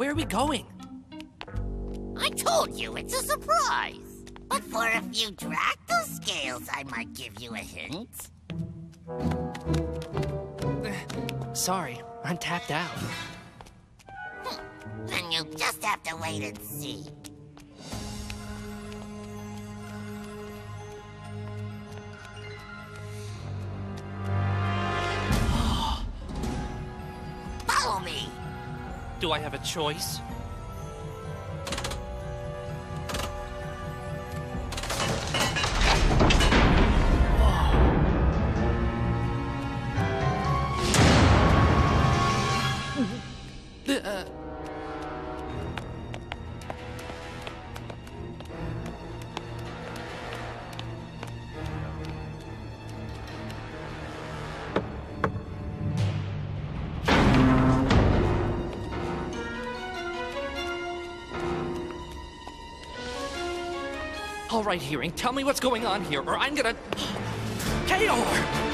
Where are we going? I told you it's a surprise. But for a few Dractyl scales, I might give you a hint. Sorry, I'm tapped out. Then you'll just have to wait and see. Follow me! Do I have a choice? All right, Hearing, tell me what's going on here, or I'm gonna... Kaor!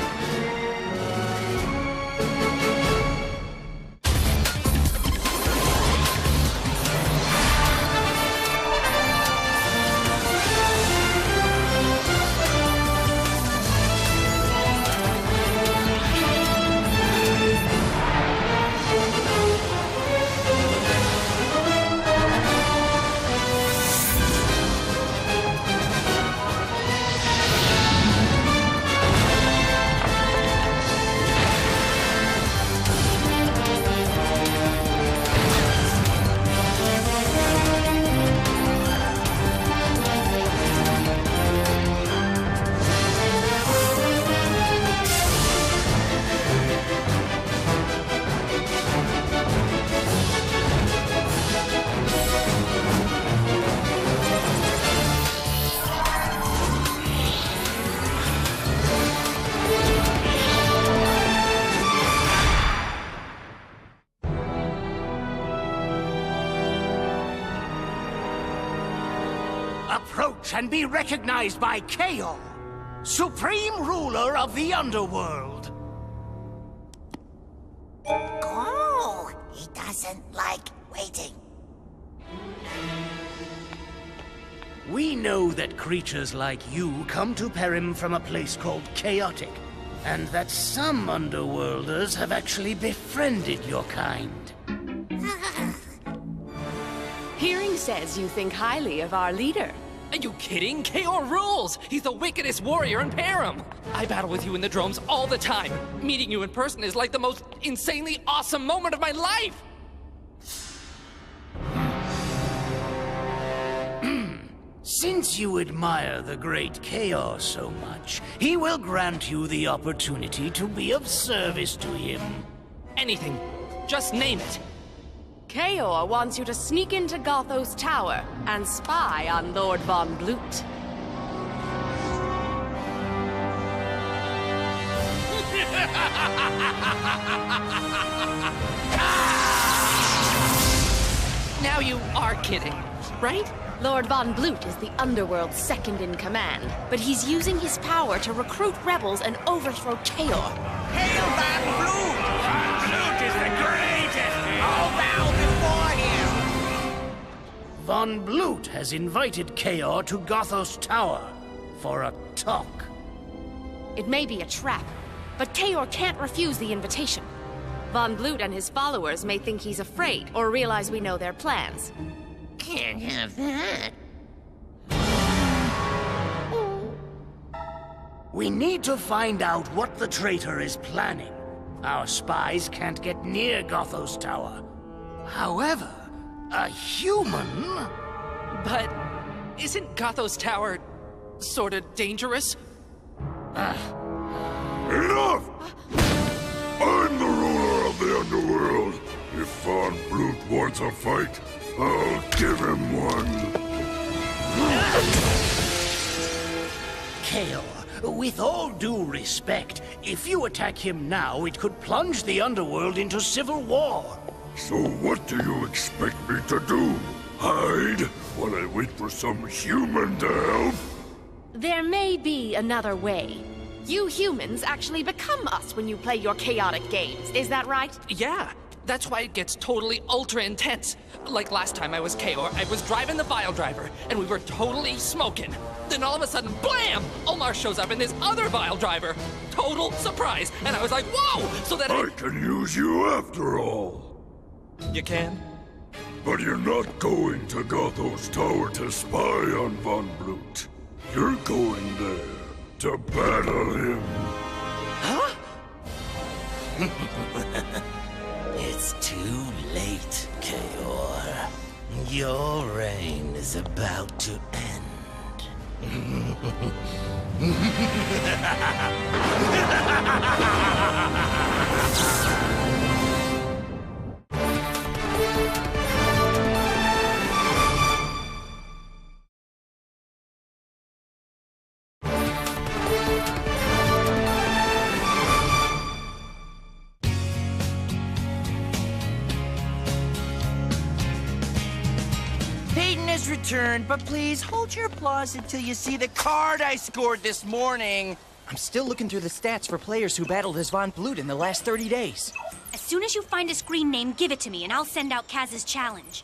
Approach and be recognized by Kaor, supreme ruler of the underworld. Oh, he doesn't like waiting. We know that creatures like you come to Perim from a place called Chaotic, and that some underworlders have actually befriended your kind. Hearing says you think highly of our leader. Are you kidding? Kaor rules! He's the wickedest warrior in Perim! I battle with you in the dromes all the time. Meeting you in person is like the most insanely awesome moment of my life! Since you admire the great Kaor so much, he will grant you the opportunity to be of service to him. Anything. Just name it. Kaor wants you to sneak into Gothos Tower and spy on Lord Von Bloot. Now you are kidding, right? Lord Von Bloot is the Underworld's second in command, but he's using his power to recruit rebels and overthrow Kaor. Hail Von Bloot! Von Bloot is the greatest! All bow before him! Von Bloot has invited Kaor to Gothos Tower for a talk. It may be a trap, but Kaor can't refuse the invitation. Von Bloot and his followers may think he's afraid, or realize we know their plans. Can't have that. We need to find out what the traitor is planning. Our spies can't get near Gothos Tower. However, a human... But isn't Gothos Tower sorta dangerous? Enough! I'm the ruler of the underworld. If Von Bloot wants a fight, I'll give him one. Kaor, with all due respect, if you attack him now, it could plunge the underworld into civil war. So what do you expect me to do? Hide while I wait for some human to help? There may be another way. You humans actually become us when you play your chaotic games, is that right? Yeah, That's why it gets totally ultra intense. Like last time I was KO, I was driving the Vile Driver, and we were totally smoking. Then all of a sudden, blam! Omar shows up in this other Vile Driver. Total surprise. And I was like, whoa! So that I can use you after all. You can? But you're not going to Gothos Tower to spy on Von Blut. You're going there to battle him. Huh? It's too late, Kaor. Your reign is about to end. Peyton has returned, but please hold your applause until you see the card I scored this morning. I'm still looking through the stats for players who battled as Von Blut in the last 30 days. As soon as you find a screen name, give it to me, and I'll send out Kaz's challenge.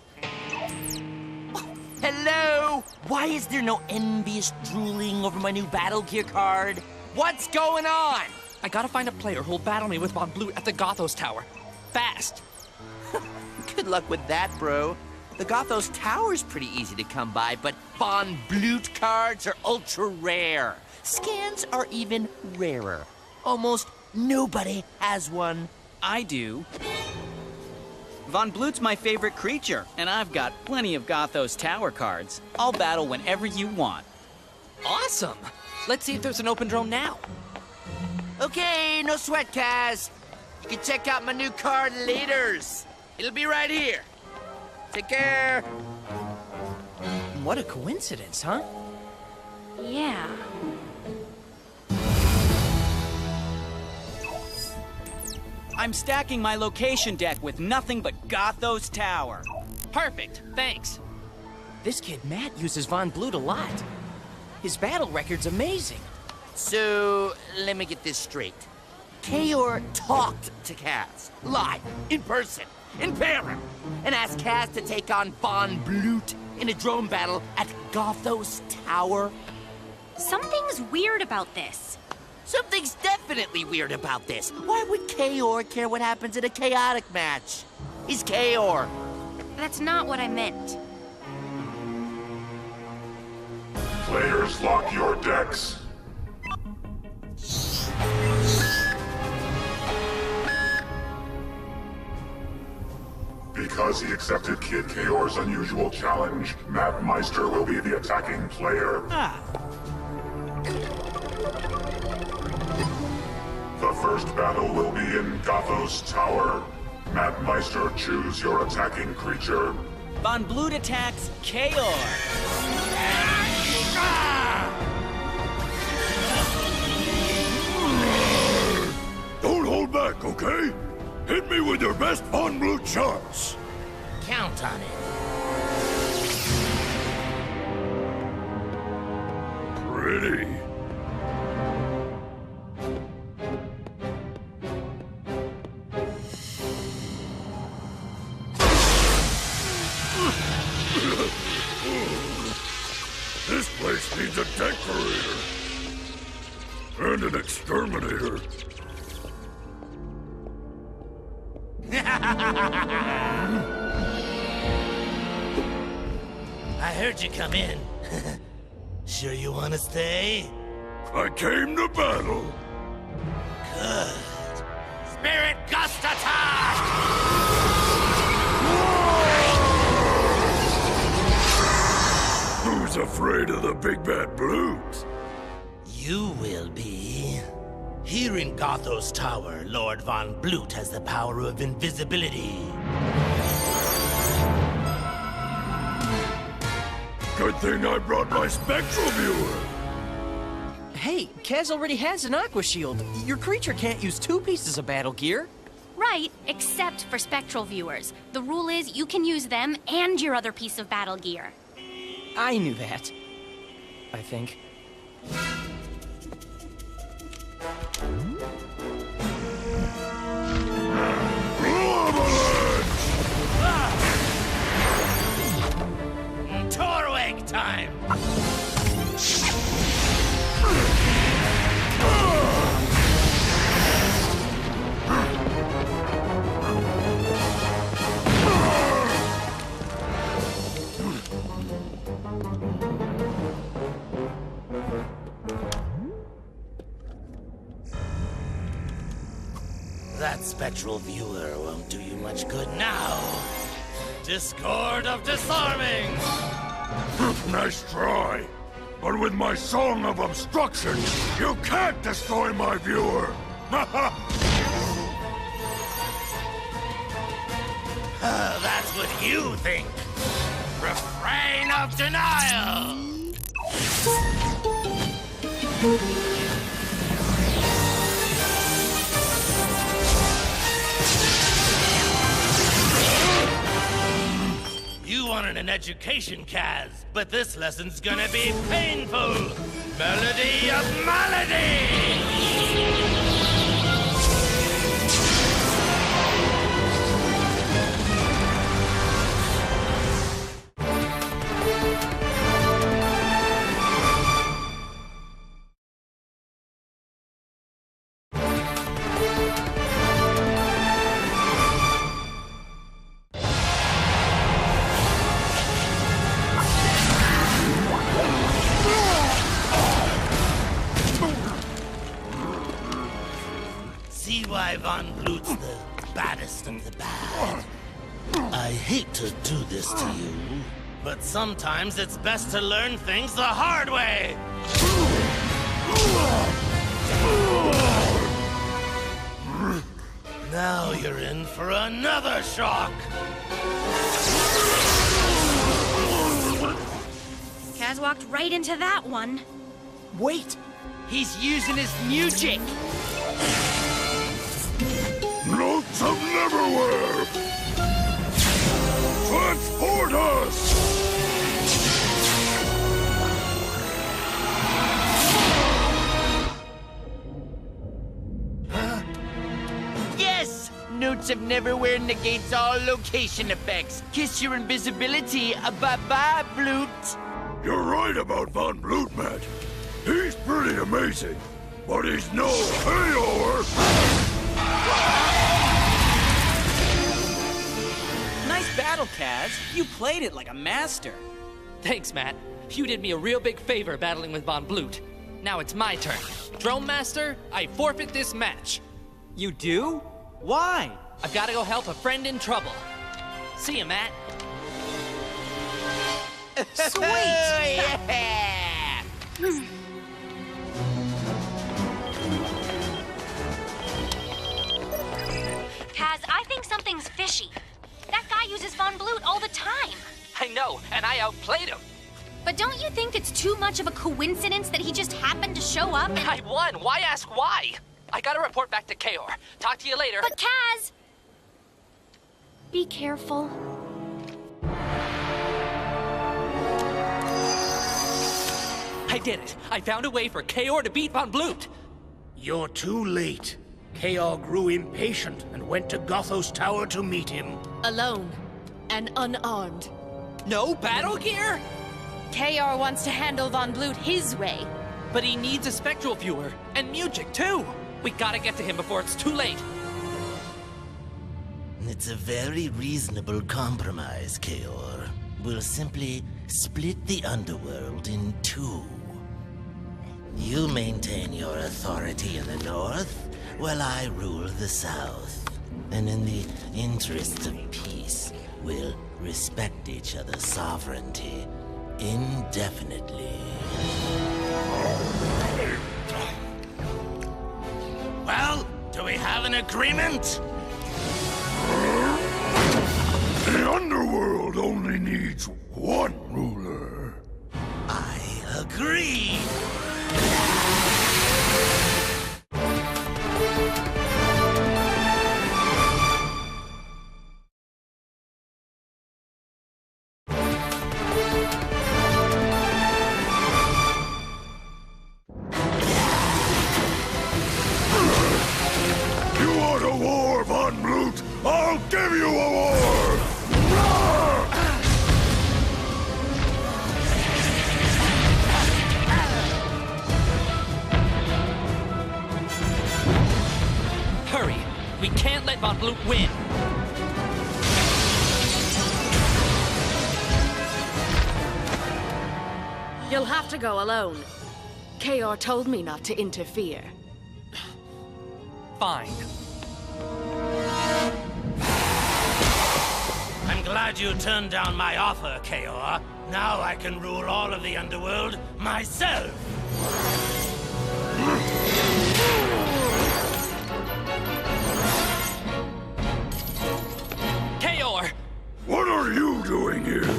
Hello? Why is there no envious drooling over my new Battle Gear card? What's going on? I gotta find a player who'll battle me with Von Blut at the Gothos Tower. Fast. Good luck with that, bro. The Gothos Tower's pretty easy to come by, but Von Blut cards are ultra rare. Scans are even rarer. Almost nobody has one. I do. Von Blut's my favorite creature, and I've got plenty of Gothos Tower cards. I'll battle whenever you want. Awesome. Let's see if there's an open drone now. Okay, no sweat, Kaz. You can check out my new card laters. It'll be right here. Take care. What a coincidence, huh? Yeah. I'm stacking my location deck with nothing but Gothos Tower. Perfect. Thanks. This kid Matt uses Von Blut a lot. His battle record's amazing. So, let me get this straight. Kaor talked to Kaz, live, in person, in Param, and asked Kaz to take on Von Blut in a drone battle at Gothos Tower. Something's weird about this. Something's definitely weird about this. Why would Kaor care what happens in a chaotic match? He's Kaor. That's not what I meant. Players, lock your decks. Because he accepted Kid Kaor's unusual challenge, Matt Meister will be the attacking player. The first battle will be in Gothos Tower. Matt Meister, choose your attacking creature. Von Blut attacks Kaor. Don't hold back, okay? Hit me with your best Von Blut shots. Count on it. Pretty. This place needs a decorator. And an exterminator. I heard you come in. Sure you want to stay? I came to battle. Good. Spirit Gust Attack! Who's afraid of the big bad Blues? You will be. Here in Gothos Tower, Lord Von Blut has the power of invisibility. Good thing I brought my spectral viewer. Hey, Kaz already has an Aqua Shield. Your creature can't use two pieces of battle gear. Right, except for spectral viewers. The rule is you can use them and your other piece of battle gear. I knew that. I think. Avalanche! That spectral viewer won't do you much good now. Discord of disarming! Nice try. But with my Song of Obstruction, you can't destroy my viewer! That's what you think. Refrain of denial! You wanted an education, Kaz, but this lesson's gonna be painful! Melody of Malady! See why Von Blut's the baddest of the bad. I hate to do this to you, but sometimes it's best to learn things the hard way! Now you're in for another shock! Kaz walked right into that one. Wait! He's using his music! Notes of Neverwhere! Transport us! Yes! Notes of Neverwhere negates all location effects. Kiss your invisibility. Bye-bye, Blut. You're right about Von Blut, Matt. He's pretty amazing, but he's no Eeyore! Nice battle, Kaz. You played it like a master. Thanks, Matt. You did me a real big favor battling with Von Blut. Now it's my turn. Drone Master, I forfeit this match. You do? Why? I've got to go help a friend in trouble. See you, Matt. Sweet! Yeah! Kaz, I think something's fishy. That guy uses Von Blut all the time. I know, and I outplayed him. But don't you think it's too much of a coincidence that he just happened to show up and... I won. Why ask why? I gotta report back to Kaor. Talk to you later. But Kaz! Be careful. I did it. I found a way for Kaor to beat Von Blut. You're too late. Kaor grew impatient and went to Gothos Tower to meet him. Alone and unarmed. No battle gear? Kaor wants to handle Von Blut his way. But he needs a spectral viewer, and music too. We gotta get to him before it's too late. It's a very reasonable compromise, Kaor. We'll simply split the underworld in two. You maintain your authority in the north, while I rule the south. And in the interests of peace, we'll respect each other's sovereignty indefinitely. Well, do we have an agreement? The underworld only needs one ruler. I agree. You want a war, Von Blut? I'll give you a war! Roar! Hurry. We can't let Von Blut win. You'll have to go alone. Kaor told me not to interfere. Fine. I'm glad you turned down my offer, Kaor. Now I can rule all of the underworld myself. Kaor! What are you doing here?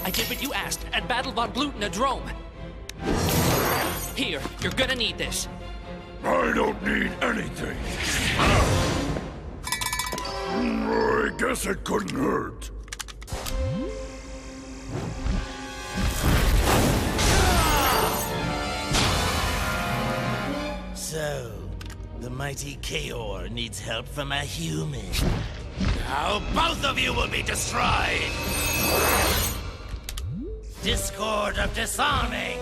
I did what you asked and battled Von Blut in a drome. Here, you're gonna need this. I don't need anything. I guess it couldn't hurt. So, the mighty Kaor needs help from a human. Now both of you will be destroyed! Discord of disarming!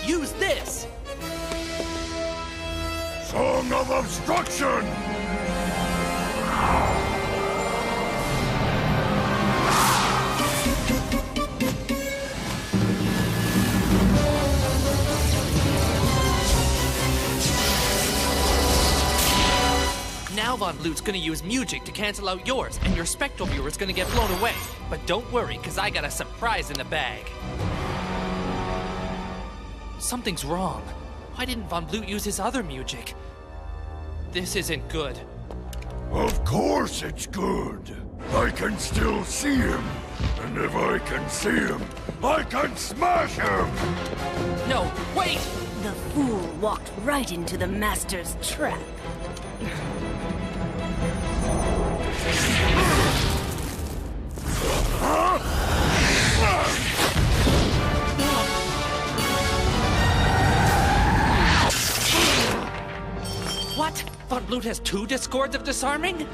Use this! Song of obstruction! Now Von Blut's gonna use music to cancel out yours, and your spectral viewer's gonna get blown away. But don't worry, because I got a surprise in the bag. Something's wrong. Why didn't Von Blut use his other music? This isn't good. Of course it's good. I can still see him. And if I can see him, I can smash him! No, wait! The fool walked right into the Master's trap. What? Von Blut has 2 discords of disarming?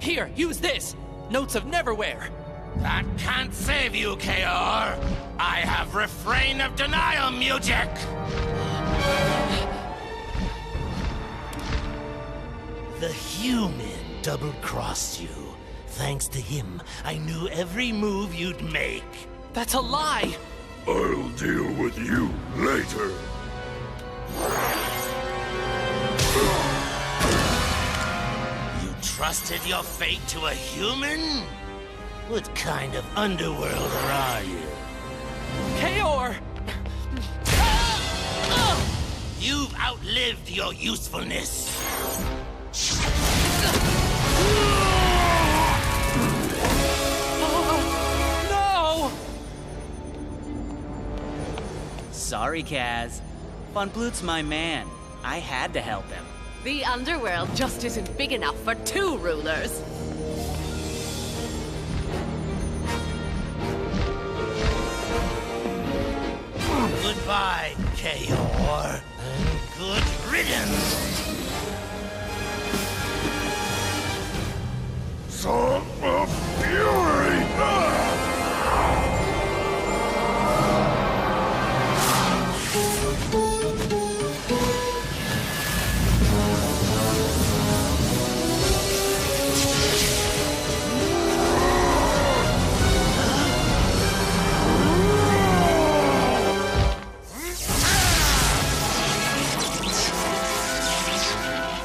Here, use this! Notes of Neverwhere! That can't save you, Kaor! I have Refrain of Denial music! The human double-crossed you. Thanks to him, I knew every move you'd make. That's a lie! I'll deal with you later. You trusted your fate to a human? What kind of underworlder are you? Kaor! You've outlived your usefulness. No! Sorry, Kaz. Von Blut's my man. I had to help him. The underworld just isn't big enough for 2 rulers. Goodbye, Kaor, and good riddance. Song of Fury!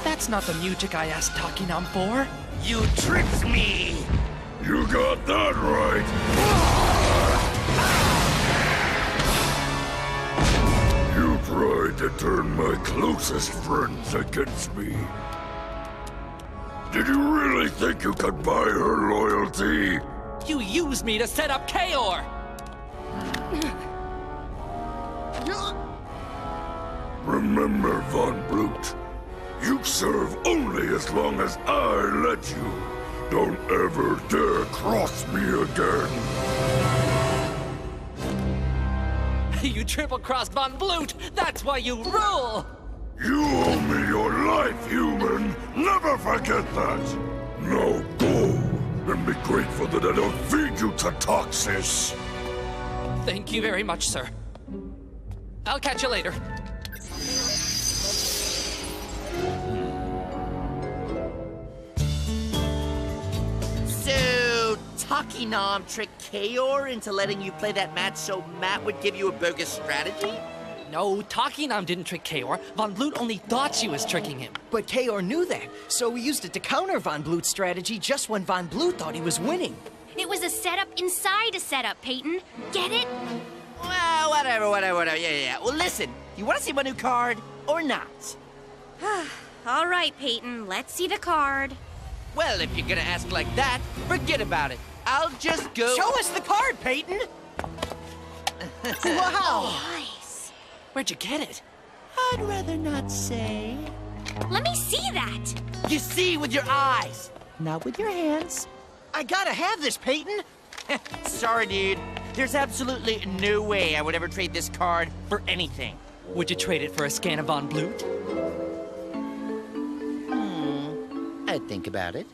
That's not the music I asked Takinam for. You tricked me! You got that right! You tried to turn my closest friends against me. Did you really think you could buy her loyalty? You used me to set up Kaor! Remember, Von Blut. You serve only as long as I let you. Don't ever dare cross me again. You triple-crossed Von Blut! That's why you rule! You owe me your life, human. Never forget that. Now go, and be grateful that I don't feed you to Toxis. Thank you very much, sir. I'll catch you later. So, Taki Nom trick Kaor into letting you play that match so Matt would give you a bogus strategy? No, Takinam didn't trick Kaor. Von Blut only thought she was tricking him. But Kaor knew that, so we used it to counter Von Blut's strategy just when Von Blut thought he was winning. It was a setup inside a setup, Peyton. Get it? Well, whatever. Yeah. Well, listen, you want to see my new card or not? All right, Peyton, let's see the card. Well, if you're gonna ask like that, forget about it. I'll just go. Show us the card, Peyton! Wow! Nice. Where'd you get it? I'd rather not say. Let me see that. You see with your eyes, not with your hands. I gotta have this, Peyton! Sorry, dude. There's absolutely no way I would ever trade this card for anything. Would you trade it for a scan of Von Blut? I'd think about it.